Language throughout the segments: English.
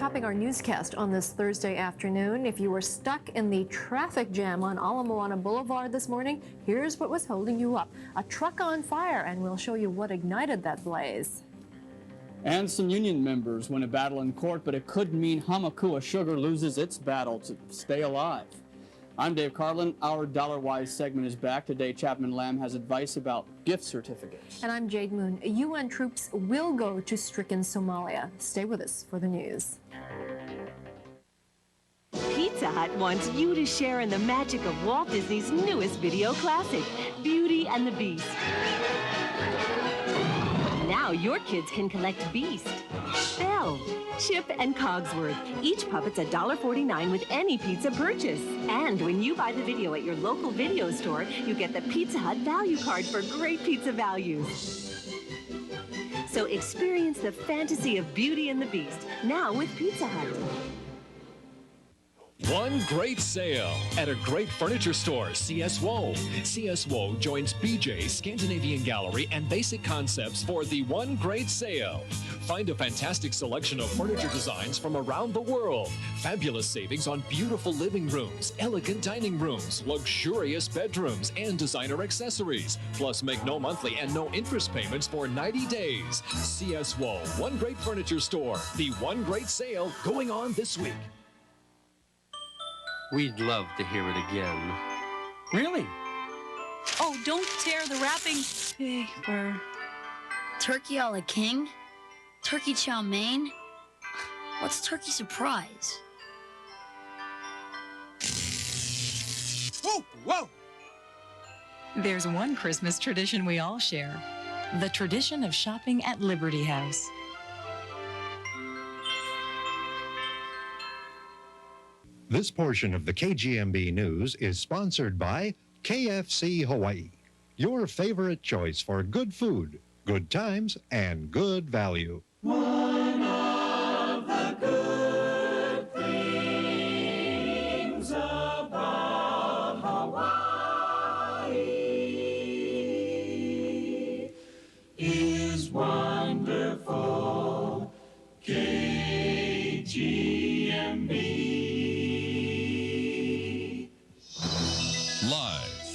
topping our newscast on this Thursday afternoon. If you were stuck in the traffic jam on Ala Moana Boulevard this morning, here's what was holding you up. A truck on fire, and we'll show you what ignited that blaze. And some union members win a battle in court, but it could mean Hamakua Sugar loses its battle to stay alive. I'm Dave Carlin. Our Dollar Wise segment is back. Today, Chapman Lamb has advice about gift certificates. And I'm Jade Moon. UN troops will go to stricken Somalia. Stay with us for the news. Pizza Hut wants you to share in the magic of Walt Disney's newest video classic, Beauty and the Beast. Now your kids can collect Beast, Belle, Chip, and Cogsworth. Each puppet's $1.49 with any pizza purchase. And when you buy the video at your local video store, you get the Pizza Hut value card for great pizza values. So experience the fantasy of Beauty and the Beast, now with Pizza Hut. One great sale at a great furniture store, CSWO. CSWO joins BJ, Scandinavian Gallery, and Basic Concepts for the One Great Sale. Find a fantastic selection of furniture designs from around the world. Fabulous savings on beautiful living rooms, elegant dining rooms, luxurious bedrooms, and designer accessories. Plus, make no monthly and no interest payments for 90 days. CSWO, One Great Furniture Store. The One Great Sale going on this week. We'd love to hear it again. Really? Oh, don't tear the wrapping paper. Turkey a la king? Turkey chow mein? What's turkey surprise? Whoa, whoa! There's one Christmas tradition we all share. The tradition of shopping at Liberty House. This portion of the KGMB News is sponsored by KFC Hawaii, your favorite choice for good food, good times, and good value. One of the good things about Hawaii is wonderful. KGMB.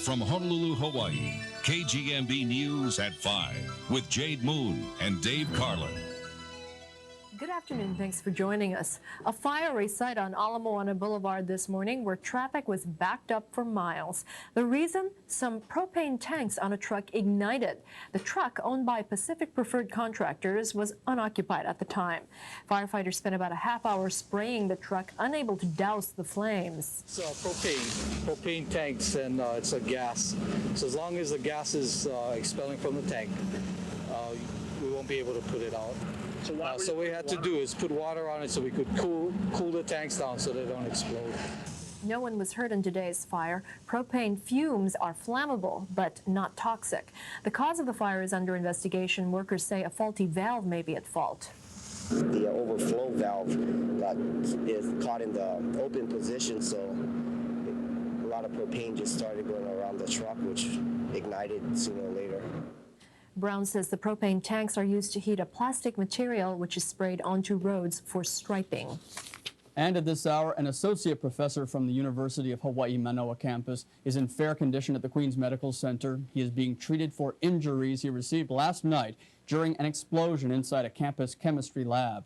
From Honolulu, Hawaii, KGMB News at 5 with Jade Moon and Dave Carlin. Good afternoon. Thanks for joining us. A fiery sight on Ala Moana Boulevard this morning where traffic was backed up for miles. The reason? Some propane tanks on a truck ignited. The truck, owned by Pacific Preferred Contractors, was unoccupied at the time. Firefighters spent about a half hour spraying the truck, unable to douse the flames. It's propane tanks, and it's a gas. So as long as the gas is expelling from the tank, we won't be able to put it out. So what we had to do is put water on it so we could cool the tanks down so they don't explode. No one was hurt in today's fire. Propane fumes are flammable, but not toxic. The cause of the fire is under investigation. Workers say a faulty valve may be at fault. The overflow valve is caught in the open position, so a lot of propane just started going around the truck, which ignited sooner or later. Brown says the propane tanks are used to heat a plastic material which is sprayed onto roads for striping. And at this hour, an associate professor from the University of Hawaii Manoa campus is in fair condition at the Queens Medical Center. He is being treated for injuries he received last night during an explosion inside a campus chemistry lab.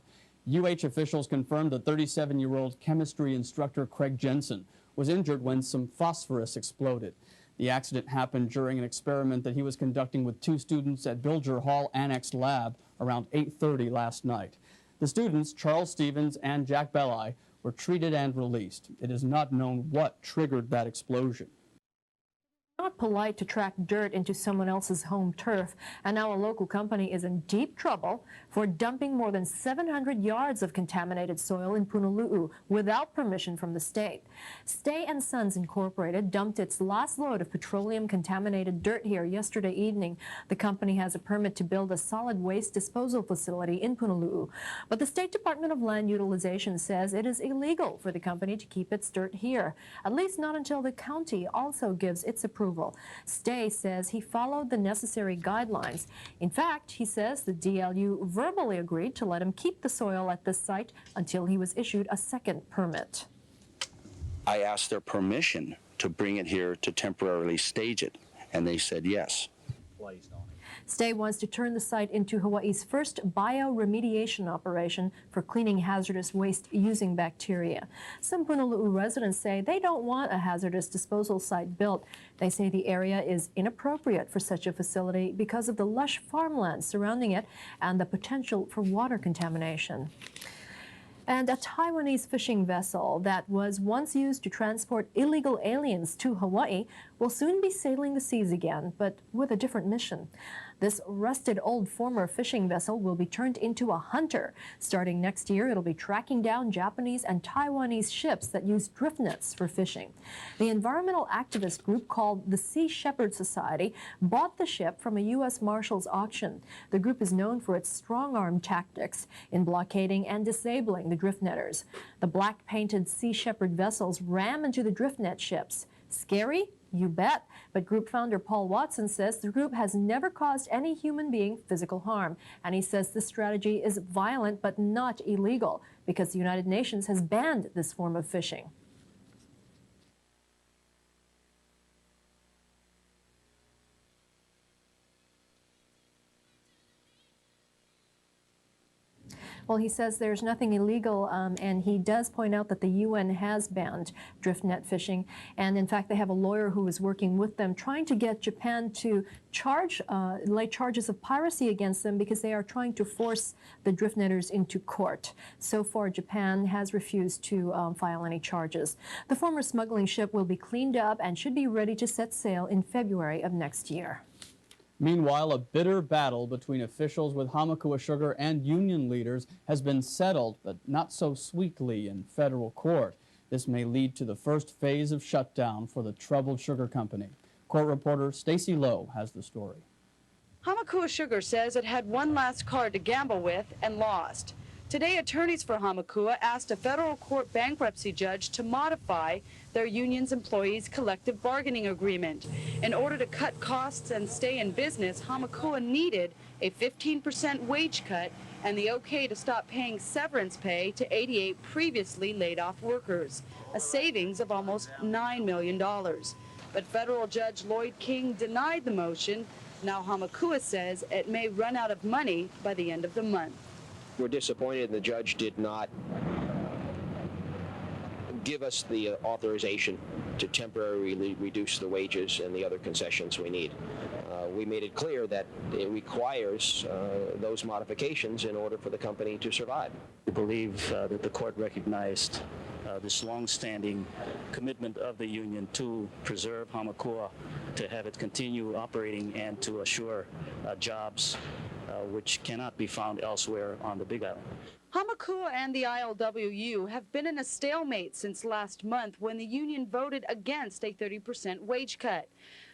UH officials confirmed the 37-year-old chemistry instructor Craig Jensen was injured when some phosphorus exploded. The accident happened during an experiment that he was conducting with two students at Bilger Hall Annex Lab around 8:30 last night. The students, Charles Stevens and Jack Belli, were treated and released. It is not known what triggered that explosion. Not polite to track dirt into someone else's home turf, and now a local company is in deep trouble for dumping more than 700 yards of contaminated soil in Honolulu without permission from the state. Stay and Sons Incorporated dumped its last load of petroleum-contaminated dirt here yesterday evening. The company has a permit to build a solid waste disposal facility in Honolulu, but the State Department of Land Utilization says it is illegal for the company to keep its dirt here, at least not until the county also gives its approval approval. Stay says he followed the necessary guidelines. In fact, he says the DLU verbally agreed to let him keep the soil at this site until he was issued a second permit. I asked their permission to bring it here to temporarily stage it, and they said yes. Stay wants to turn the site into Hawaii's first bioremediation operation for cleaning hazardous waste using bacteria. Some Honolulu residents say they don't want a hazardous disposal site built. They say the area is inappropriate for such a facility because of the lush farmland surrounding it and the potential for water contamination. And a Taiwanese fishing vessel that was once used to transport illegal aliens to Hawaii will soon be sailing the seas again, but with a different mission. This rusted old former fishing vessel will be turned into a hunter. Starting next year, it'll be tracking down Japanese and Taiwanese ships that use drift nets for fishing. The environmental activist group called the Sea Shepherd Society bought the ship from a U.S. Marshals auction. The group is known for its strong-arm tactics in blockading and disabling the drift netters. The black-painted Sea Shepherd vessels ram into the drift net ships. Scary? You bet. But group founder Paul Watson says the group has never caused any human being physical harm. And he says this strategy is violent but not illegal because the United Nations has banned this form of fishing. Well, he says there's nothing illegal, and he does point out that the UN has banned drift net fishing. And in fact, they have a lawyer who is working with them, trying to get Japan to lay charges of piracy against them because they are trying to force the drift netters into court. So far, Japan has refused to file any charges. The former smuggling ship will be cleaned up and should be ready to set sail in February of next year. Meanwhile, a bitter battle between officials with Hamakua Sugar and union leaders has been settled, but not so sweetly, in federal court. This may lead to the first phase of shutdown for the troubled sugar company. Court reporter Stacy Lowe has the story. Hamakua Sugar says it had one last card to gamble with and lost. Today, attorneys for Hamakua asked a federal court bankruptcy judge to modify their union's employees' collective bargaining agreement. In order to cut costs and stay in business, Hamakua needed a 15% wage cut and the okay to stop paying severance pay to 88 previously laid off workers, a savings of almost $9 million. But federal Judge Lloyd King denied the motion. Now Hamakua says it may run out of money by the end of the month. We're disappointed the judge did not give us the authorization to temporarily reduce the wages and the other concessions we need. We made it clear that it requires those modifications in order for the company to survive. We believe that the court recognized this long-standing commitment of the union to preserve Hamakua, to have it continue operating and to assure jobs which cannot be found elsewhere on the Big Island. Hamakua and the ILWU have been in a stalemate since last month when the union voted against a 30% wage cut.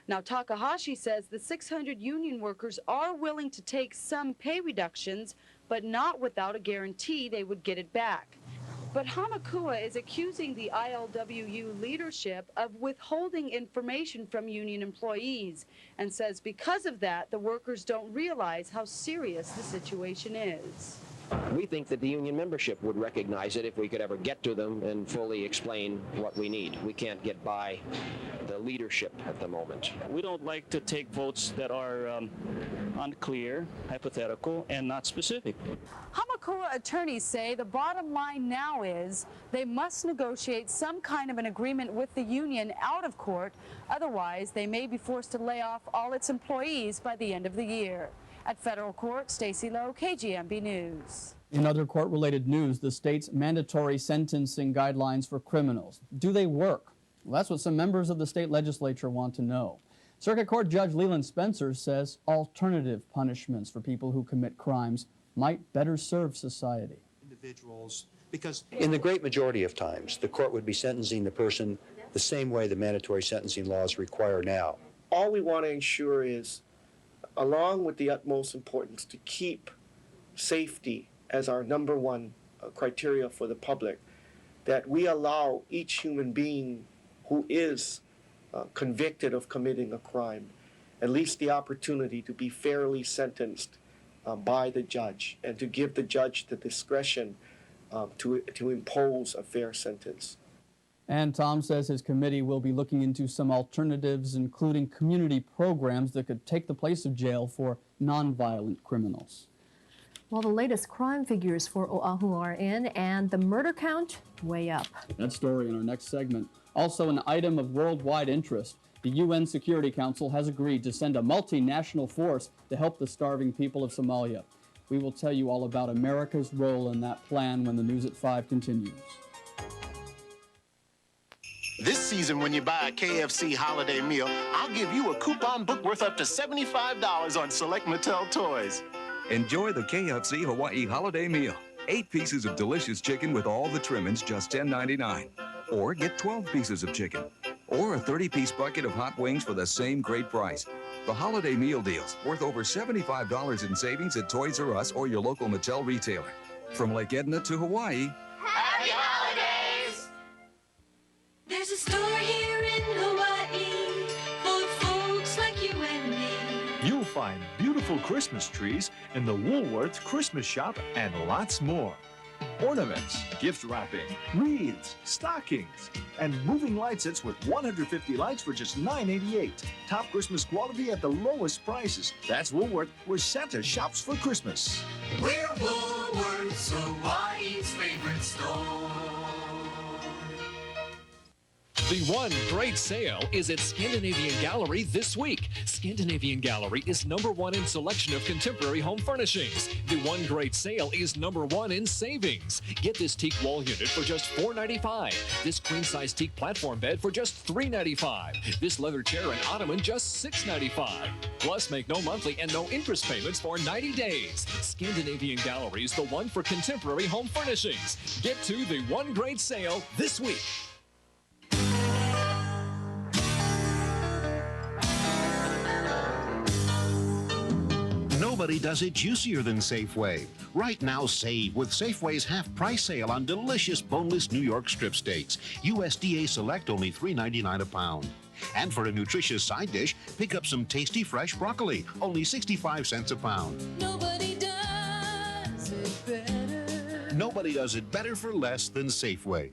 Now Takahashi says the 600 union workers are willing to take some pay reductions, but not without a guarantee they would get it back. But Hamakua is accusing the ILWU leadership of withholding information from union employees and says because of that, the workers don't realize how serious the situation is. We think that the union membership would recognize it if we could ever get to them and fully explain what we need. We can't get by the leadership at the moment. We don't like to take votes that are unclear, hypothetical, and not specific. Hamakua attorneys say the bottom line now is they must negotiate some kind of an agreement with the union out of court. Otherwise, they may be forced to lay off all its employees by the end of the year. At federal court, Stacy Lowe, KGMB News. In other court-related news, the state's mandatory sentencing guidelines for criminals. Do they work? Well, that's what some members of the state legislature want to know. Circuit Court Judge Leland Spencer says alternative punishments for people who commit crimes might better serve society. Individuals, because in the great majority of times, the court would be sentencing the person the same way the mandatory sentencing laws require now. All we want to ensure is, along with the utmost importance to keep safety as our number one criteria for the public, that we allow each human being who is convicted of committing a crime, at least the opportunity to be fairly sentenced by the judge, and to give the judge the discretion to impose a fair sentence. And Tom says his committee will be looking into some alternatives, including community programs that could take the place of jail for nonviolent criminals. Well, the latest crime figures for Oahu are in, and the murder count way up. That story in our next segment. Also, an item of worldwide interest. The UN Security Council has agreed to send a multinational force to help the starving people of Somalia. We will tell you all about America's role in that plan when the News at 5 continues. This season, when you buy a KFC holiday meal, I'll give you a coupon book worth up to $75 on select Mattel toys. Enjoy the KFC Hawaii holiday meal. 8 pieces of delicious chicken with all the trimmings, just $10.99. Or get 12 pieces of chicken. Or a 30-piece bucket of hot wings for the same great price. The holiday meal deals, worth over $75 in savings at Toys R Us or your local Mattel retailer. From Lake Edna to Hawaii, Happy holidays! There's a store here in Hawaii for folks like you and me. You'll find beautiful Christmas trees in the Woolworth Christmas Shop and lots more. Ornaments, gift wrapping, wreaths, stockings, and moving light sets with 150 lights for just $9.88. Top Christmas quality at the lowest prices. That's Woolworth, where Santa shops for Christmas. We're Woolworth's, Hawaii's favorite store. The one great sale is at Scandinavian Gallery this week. Scandinavian Gallery is #1 in selection of contemporary home furnishings. The one great sale is #1 in savings. Get this teak wall unit for just $4.95. This queen-size teak platform bed for just $3.95. This leather chair and ottoman just $6.95. Plus, make no monthly and no interest payments for 90 days. Scandinavian Gallery is the one for contemporary home furnishings. Get to the one great sale this week. Nobody does it juicier than Safeway. Right now, save with Safeway's half-price sale on delicious boneless New York strip steaks. USDA Select only $3.99 a pound. And for a nutritious side dish, pick up some tasty fresh broccoli, only 65 cents a pound. Nobody does it better. Nobody does it better for less than Safeway.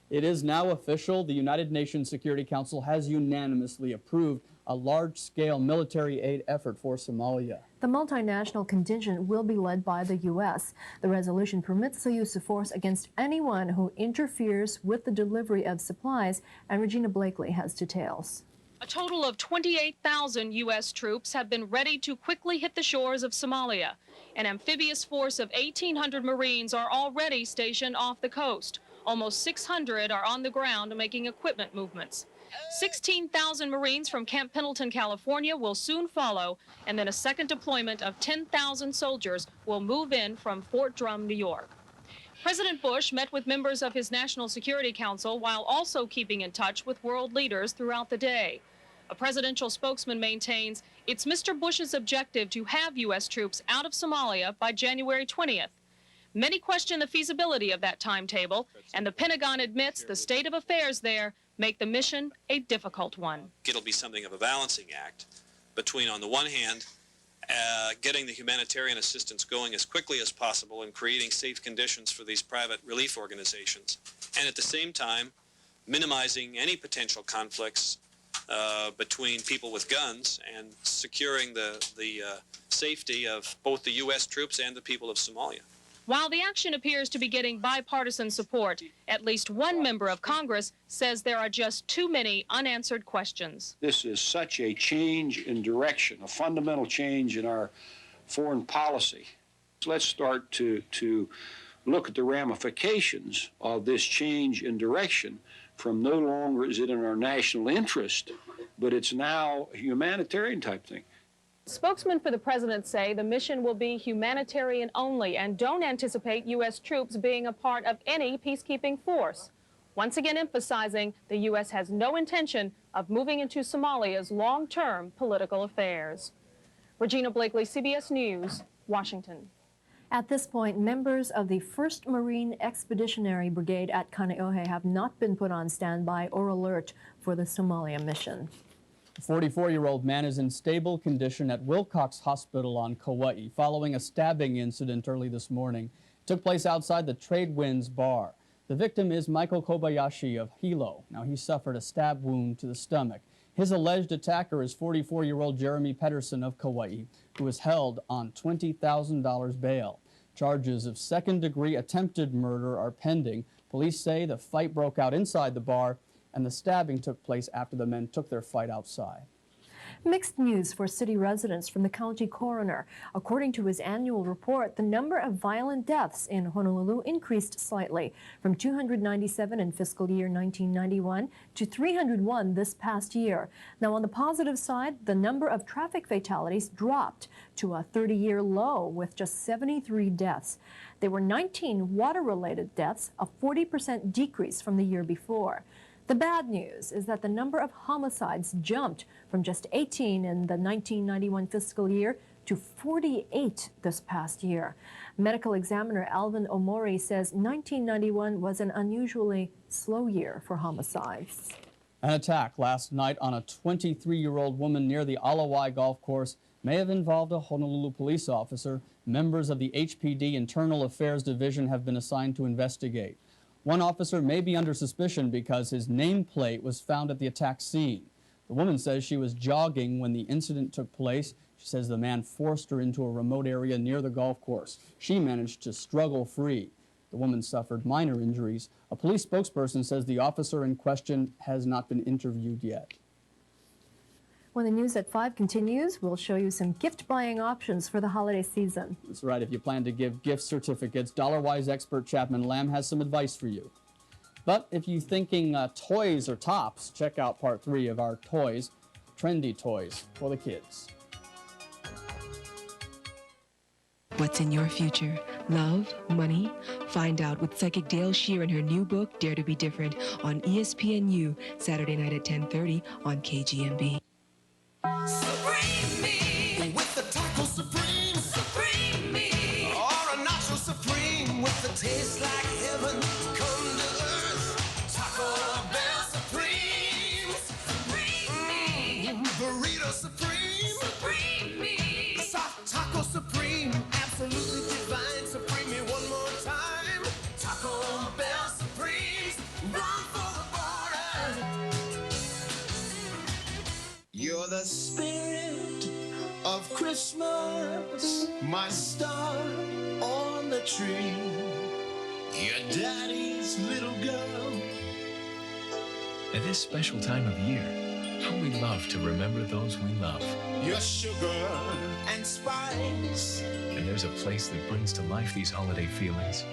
It is now official. The United Nations Security Council has unanimously approved a large-scale military aid effort for Somalia. The multinational contingent will be led by the U.S. The resolution permits the use of force against anyone who interferes with the delivery of supplies, and Regina Blakely has details. A total of 28,000 U.S. troops have been ready to quickly hit the shores of Somalia. An amphibious force of 1,800 Marines are already stationed off the coast. Almost 600 are on the ground making equipment movements. 16,000 Marines from Camp Pendleton, California will soon follow, and then a second deployment of 10,000 soldiers will move in from Fort Drum, New York. President Bush met with members of his National Security Council while also keeping in touch with world leaders throughout the day. A presidential spokesman maintains it's Mr. Bush's objective to have U.S. troops out of Somalia by January 20th. Many question the feasibility of that timetable, and the Pentagon admits the state of affairs there make the mission a difficult one. It'll be something of a balancing act between, on the one hand, getting the humanitarian assistance going as quickly as possible and creating safe conditions for these private relief organizations, and at the same time, minimizing any potential conflicts between people with guns and securing the safety of both the U.S. troops and the people of Somalia. While the action appears to be getting bipartisan support, at least one member of Congress says there are just too many unanswered questions. This is such a change in direction, a fundamental change in our foreign policy. So let's start to look at the ramifications of this change in direction. From no longer is it in our national interest, but it's now a humanitarian type thing. Spokesmen for the president say the mission will be humanitarian only and don't anticipate U.S. troops being a part of any peacekeeping force. Once again emphasizing the U.S. has no intention of moving into Somalia's long-term political affairs. Regina Blakely, CBS News, Washington. At this point, members of the 1st Marine Expeditionary Brigade at Kaneohe have not been put on standby or alert for the Somalia mission. A 44-year-old man is in stable condition at Wilcox Hospital on Kauai following a stabbing incident early this morning. It took place outside the Trade Winds bar. The victim is Michael Kobayashi of Hilo. Now, he suffered a stab wound to the stomach. His alleged attacker is 44-year-old Jeremy Pedersen of Kauai, who is held on $20,000 bail. Charges of second-degree attempted murder are pending. Police say the fight broke out inside the bar, and the stabbing took place after the men took their fight outside. Mixed news for city residents from the county coroner. According to his annual report, the number of violent deaths in Honolulu increased slightly from 297 in fiscal year 1991 to 301 this past year. Now, on the positive side, the number of traffic fatalities dropped to a 30-year low with just 73 deaths. There were 19 water-related deaths, a 40% decrease from the year before. The bad news is that the number of homicides jumped from just 18 in the 1991 fiscal year to 48 this past year. Medical examiner Alvin Omori says 1991 was an unusually slow year for homicides. An attack last night on a 23-year-old woman near the Alawai golf course may have involved a Honolulu police officer. Members of the HPD Internal Affairs Division have been assigned to investigate. One officer may be under suspicion because his nameplate was found at the attack scene. The woman says she was jogging when the incident took place. She says the man forced her into a remote area near the golf course. She managed to struggle free. The woman suffered minor injuries. A police spokesperson says the officer in question has not been interviewed yet. When the news at 5 continues, we'll show you some gift-buying options for the holiday season. That's right. If you plan to give gift certificates, Dollar-Wise expert Chapman Lamb has some advice for you. But if you're thinking toys or tops, check out part 3 of our toys, trendy toys for the kids. What's in your future? Love? Money? Find out with psychic Dale Shear in her new book, Dare to Be Different, on ESPNU, Saturday night at 10:30 on KGMB. Supreme me with the taco supreme. Supreme me or a nacho supreme with the taste like heaven come to earth. Taco Bell Supreme. Supreme me. Burrito Supreme. Supreme me. Soft Taco Supreme. Absolutely divine. Supreme me one more time. Taco Bell Supremes. Run for the border. You're the spirit of Christmas, my star on the tree. Your daddy's little girl. At this special time of year, how we love to remember those we love. Your sugar and spice. And there's a place that brings to life these holiday feelings.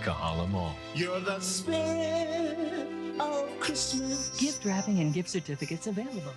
Kahala Mall. You're the spirit of Christmas. Gift wrapping and gift certificates available.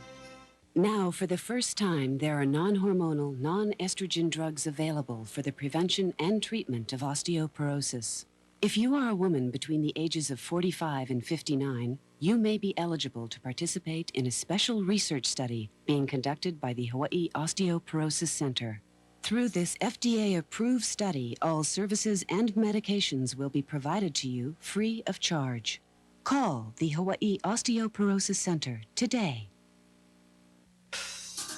Now, for the first time, there are non-hormonal, non-estrogen drugs available for the prevention and treatment of osteoporosis. If you are a woman between the ages of 45 and 59, you may be eligible to participate in a special research study being conducted by the Hawaii Osteoporosis Center. Through this FDA-approved study, all services and medications will be provided to you free of charge. Call the Hawaii Osteoporosis Center today.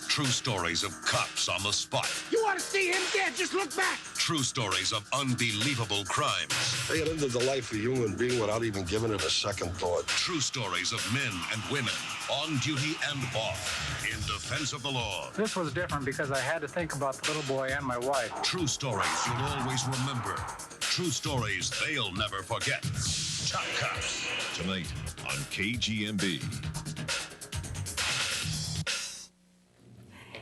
True stories of cops on the spot. You want to see him dead? Just look back. True stories of unbelievable crimes. They get into the life of a human being without even giving it a second thought. True stories of men and women, on duty and off, in defense of the law. This was different because I had to think about the little boy and my wife. True stories you'll always remember. True stories they'll never forget. Top Cops, tonight on KGMB.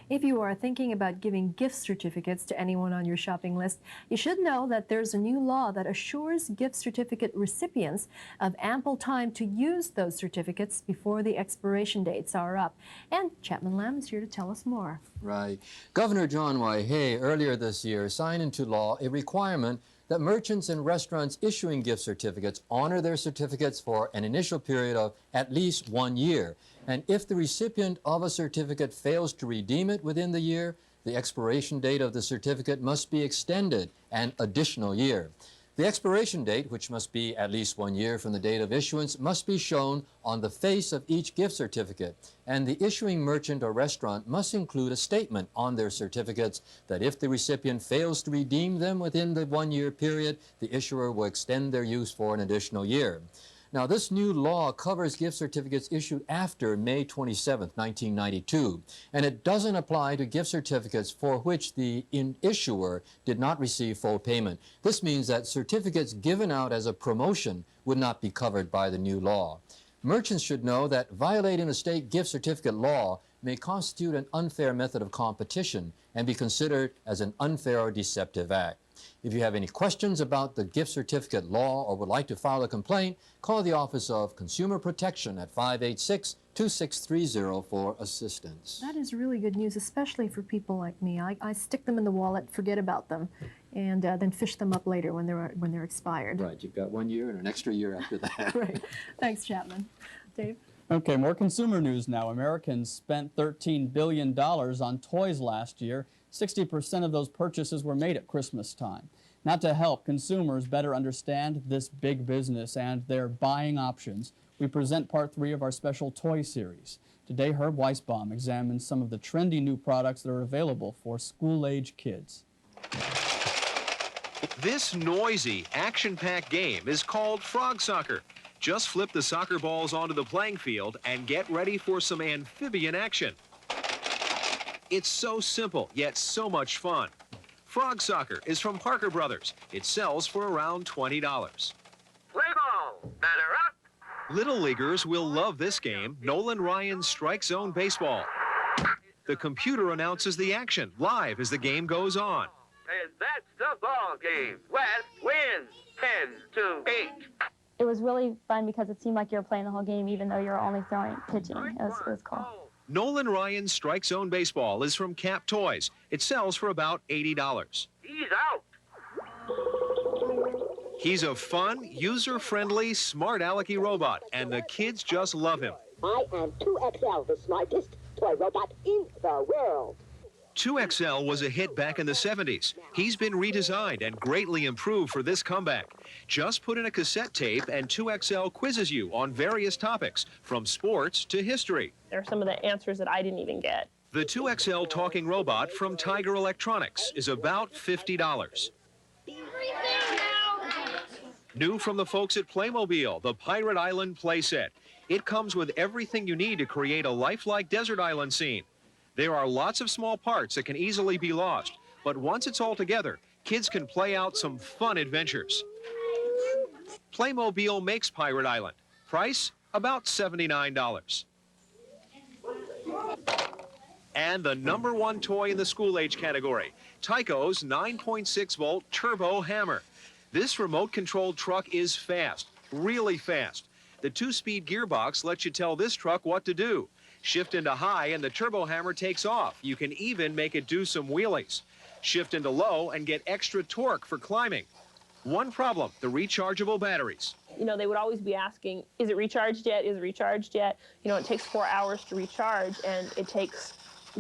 If you are thinking about giving gift certificates to anyone on your shopping list, you should know that there's a new law that assures gift certificate recipients of ample time to use those certificates before the expiration dates are up. And Chapman Lamb is here to tell us more. Right. Governor John Waihee earlier this year signed into law a requirement that merchants and restaurants issuing gift certificates honor their certificates for an initial period of at least 1 year. And if the recipient of a certificate fails to redeem it within the year, the expiration date of the certificate must be extended an additional year. The expiration date, which must be at least 1 year from the date of issuance, must be shown on the face of each gift certificate, and the issuing merchant or restaurant must include a statement on their certificates that if the recipient fails to redeem them within the 1 year period, the issuer will extend their use for an additional year. Now, this new law covers gift certificates issued after May 27, 1992, and it doesn't apply to gift certificates for which the issuer did not receive full payment. This means that certificates given out as a promotion would not be covered by the new law. Merchants should know that violating a state gift certificate law may constitute an unfair method of competition and be considered as an unfair or deceptive act. If you have any questions about the gift certificate law or would like to file a complaint, call the Office of Consumer Protection at 586-2630 for assistance. That is really good news, especially for people like me. I stick them in the wallet, forget about them, and then fish them up later when they're expired. Right, you've got 1 year and an extra year after that. Right. Thanks, Chapman. Dave? Okay, more consumer news now. Americans spent $13 billion on toys last year. 60% of those purchases were made at Christmas time. Now, to help consumers better understand this big business and their buying options, we present part 3 of our special toy series. Today, Herb Weisbaum examines some of the trendy new products that are available for school-age kids. This noisy, action-packed game is called Frog Soccer. Just flip the soccer balls onto the playing field and get ready for some amphibian action. It's so simple, yet so much fun. Frog Soccer is from Parker Brothers. It sells for around $20. Play ball, batter up. Little leaguers will love this game, Nolan Ryan's Strike Zone Baseball. The computer announces the action live as the game goes on. And that's the ball game. West wins 10-8. It was really fun because it seemed like you were playing the whole game even though you were only pitching. It was cool. Nolan Ryan's Strike Zone Baseball is from Cap Toys. It sells for about $80. He's out. He's a fun, user-friendly, smart alecky robot, and the kids just love him. I am 2XL, the smartest toy robot in the world. 2XL was a hit back in the 70s. He's been redesigned and greatly improved for this comeback. Just put in a cassette tape and 2XL quizzes you on various topics, from sports to history. There are some of the answers that I didn't even get. The 2XL talking robot from Tiger Electronics is about $50. New from the folks at Playmobil, the Pirate Island playset. It comes with everything you need to create a lifelike desert island scene. There are lots of small parts that can easily be lost, but once it's all together, kids can play out some fun adventures. Playmobil makes Pirate Island. Price, about $79. And the #1 toy in the school-age category, Tyco's 9.6-volt turbo hammer. This remote-controlled truck is fast, really fast. The 2-speed gearbox lets you tell this truck what to do. Shift into high and the turbo hammer takes off. You can even make it do some wheelies. Shift into low and get extra torque for climbing. One problem, the rechargeable batteries. You know, they would always be asking, is it recharged yet? Is it recharged yet? You know, it takes 4 hours to recharge and it takes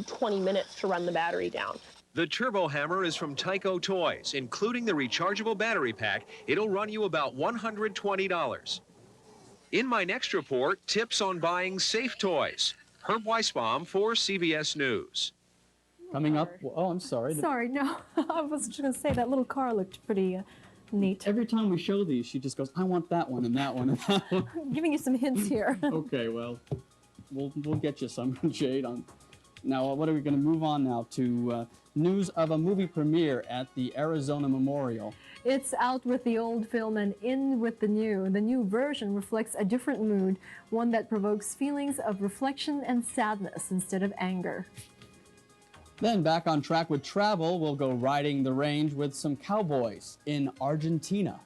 20 minutes to run the battery down. The turbo hammer is from Tyco Toys. Including the rechargeable battery pack, it'll run you about $120. In my next report, tips on buying safe toys. Herb Weisbaum for CBS News. Coming up, oh, I'm sorry. Sorry, no. I was just going to say that little car looked pretty neat. Every time we show these, she just goes, I want that one and that one and that one. I'm giving you some hints here. Okay, well, we'll get you some, Jade. Now, what are we going to move on now to news of a movie premiere at the Arizona Memorial. It's out with the old film and in with the new. The new version reflects a different mood, one that provokes feelings of reflection and sadness instead of anger. Then back on track with travel, we'll go riding the range with some cowboys in Argentina.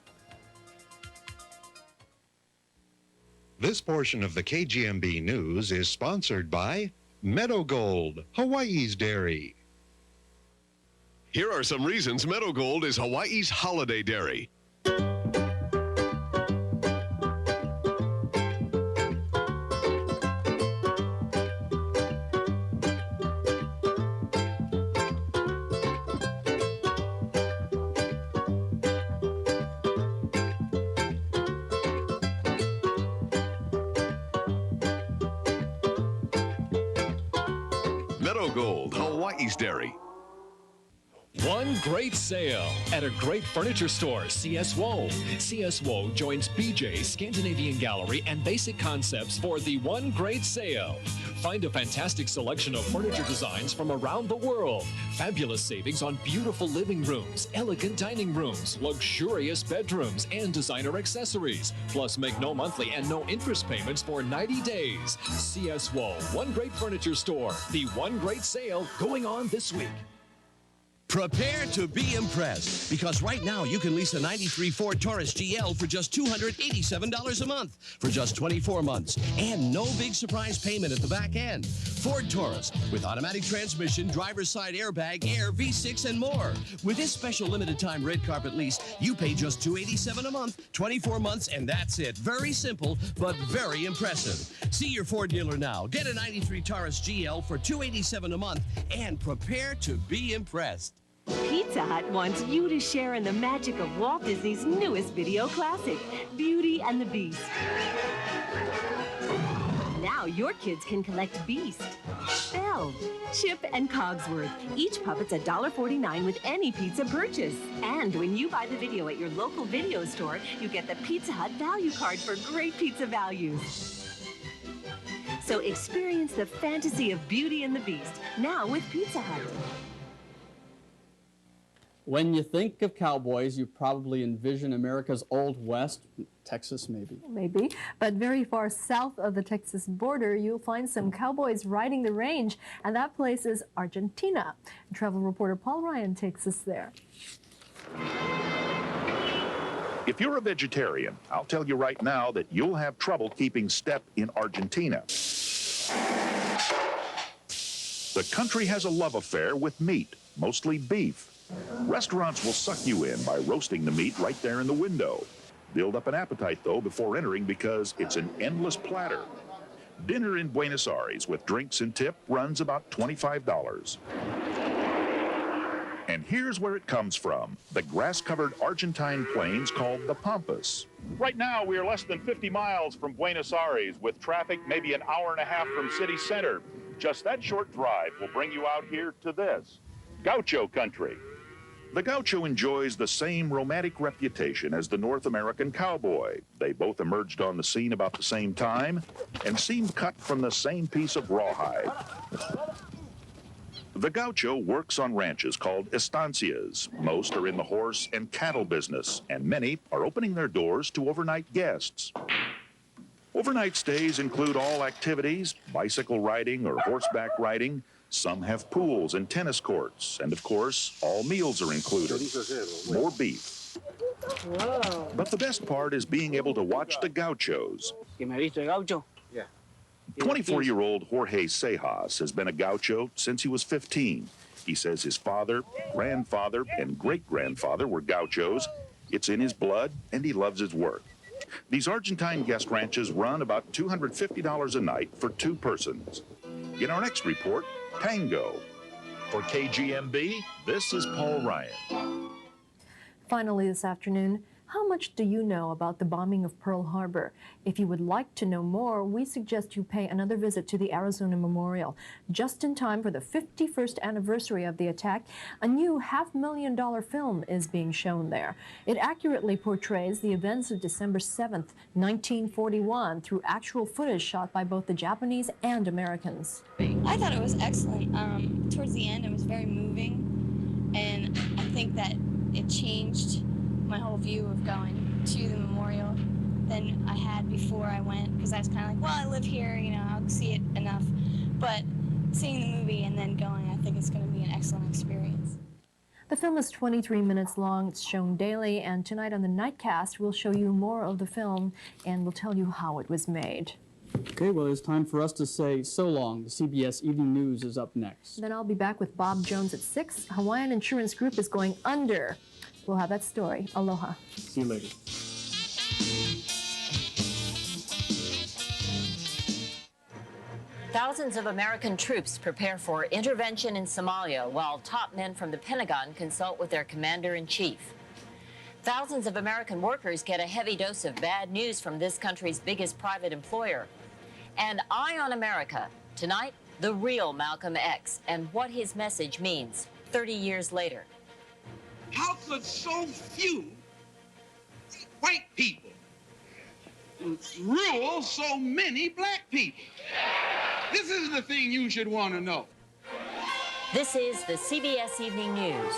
This portion of the KGMB News is sponsored by Meadow Gold, Hawaii's dairy. Here are some reasons Meadow Gold is Hawaii's holiday dairy. Meadow Gold, Hawaii's dairy. One great sale at a great furniture store, CSWO. CSWO joins BJ, Scandinavian Gallery, and Basic Concepts for the One Great Sale. Find a fantastic selection of furniture designs from around the world. Fabulous savings on beautiful living rooms, elegant dining rooms, luxurious bedrooms, and designer accessories. Plus, make no monthly and no interest payments for 90 days. CSWO, One Great Furniture Store. The One Great Sale going on this week. Prepare to be impressed, because right now you can lease a 93 Ford Taurus GL for just $287 a month for just 24 months, and no big surprise payment at the back end. Ford Taurus with automatic transmission, driver's side airbag, air, V6, and more. With this special limited time red carpet lease, you pay just $287 a month, 24 months, and that's it. Very simple, but very impressive. See your Ford dealer now. Get a 93 Taurus GL for $287 a month and prepare to be impressed. Pizza Hut wants you to share in the magic of Walt Disney's newest video classic, Beauty and the Beast. Now your kids can collect Beast, Belle, Chip, and Cogsworth. Each puppet's $1.49 with any pizza purchase. And when you buy the video at your local video store, you get the Pizza Hut value card for great pizza values. So experience the fantasy of Beauty and the Beast, now with Pizza Hut. When you think of cowboys, you probably envision America's Old West, Texas maybe. Maybe, but very far south of the Texas border, you'll find some cowboys riding the range, and that place is Argentina. Travel reporter Paul Ryan takes us there. If you're a vegetarian, I'll tell you right now that you'll have trouble keeping step in Argentina. The country has a love affair with meat, mostly beef. Restaurants will suck you in by roasting the meat right there in the window. Build up an appetite, though, before entering, because it's an endless platter. Dinner in Buenos Aires with drinks and tip runs about $25. And here's where it comes from, the grass-covered Argentine plains called the Pampas. Right now, we are less than 50 miles from Buenos Aires, with traffic maybe an hour and a half from city center. Just that short drive will bring you out here to this, Gaucho country. The gaucho enjoys the same romantic reputation as the North American cowboy. They both emerged on the scene about the same time and seemed cut from the same piece of rawhide. The gaucho works on ranches called estancias. Most are in the horse and cattle business, and many are opening their doors to overnight guests. Overnight stays include all activities, bicycle riding or horseback riding. Some have pools and tennis courts, and of course, all meals are included. More beef. Whoa. But the best part is being able to watch the gauchos. 24-year-old Jorge Sejas has been a gaucho since he was 15. He says his father, grandfather, and great-grandfather were gauchos. It's in his blood, and he loves his work. These Argentine guest ranches run about $250 a night for 2 persons. In our next report, Tango. For KGMB, this is Paul Ryan. Finally this afternoon, how much do you know about the bombing of Pearl Harbor? If you would like to know more, we suggest you pay another visit to the Arizona Memorial. Just in time for the 51st anniversary of the attack, a new $500,000 film is being shown there. It accurately portrays the events of December 7th, 1941 through actual footage shot by both the Japanese and Americans. I thought it was excellent. Towards the end, it was very moving, and I think that it changed my whole view of going to the memorial than I had before I went, because I was kind of like, well, I live here, you know, I'll see it enough. But seeing the movie and then going, I think it's going to be an excellent experience. The film is 23 minutes long. It's shown daily, and tonight on the Nightcast, we'll show you more of the film and we'll tell you how it was made. Okay, well, it's time for us to say so long. The CBS Evening News is up next. Then I'll be back with Bob Jones at 6. Hawaiian Insurance Group is going under. We'll have that story. Aloha. See you later. Thousands of American troops prepare for intervention in Somalia while top men from the Pentagon consult with their commander-in-chief. Thousands of American workers get a heavy dose of bad news from this country's biggest private employer. And Eye on America. Tonight, the real Malcolm X, and what his message means 30 years later. How could so few white people rule so many black people? This is the thing you should want to know. This is the CBS Evening News.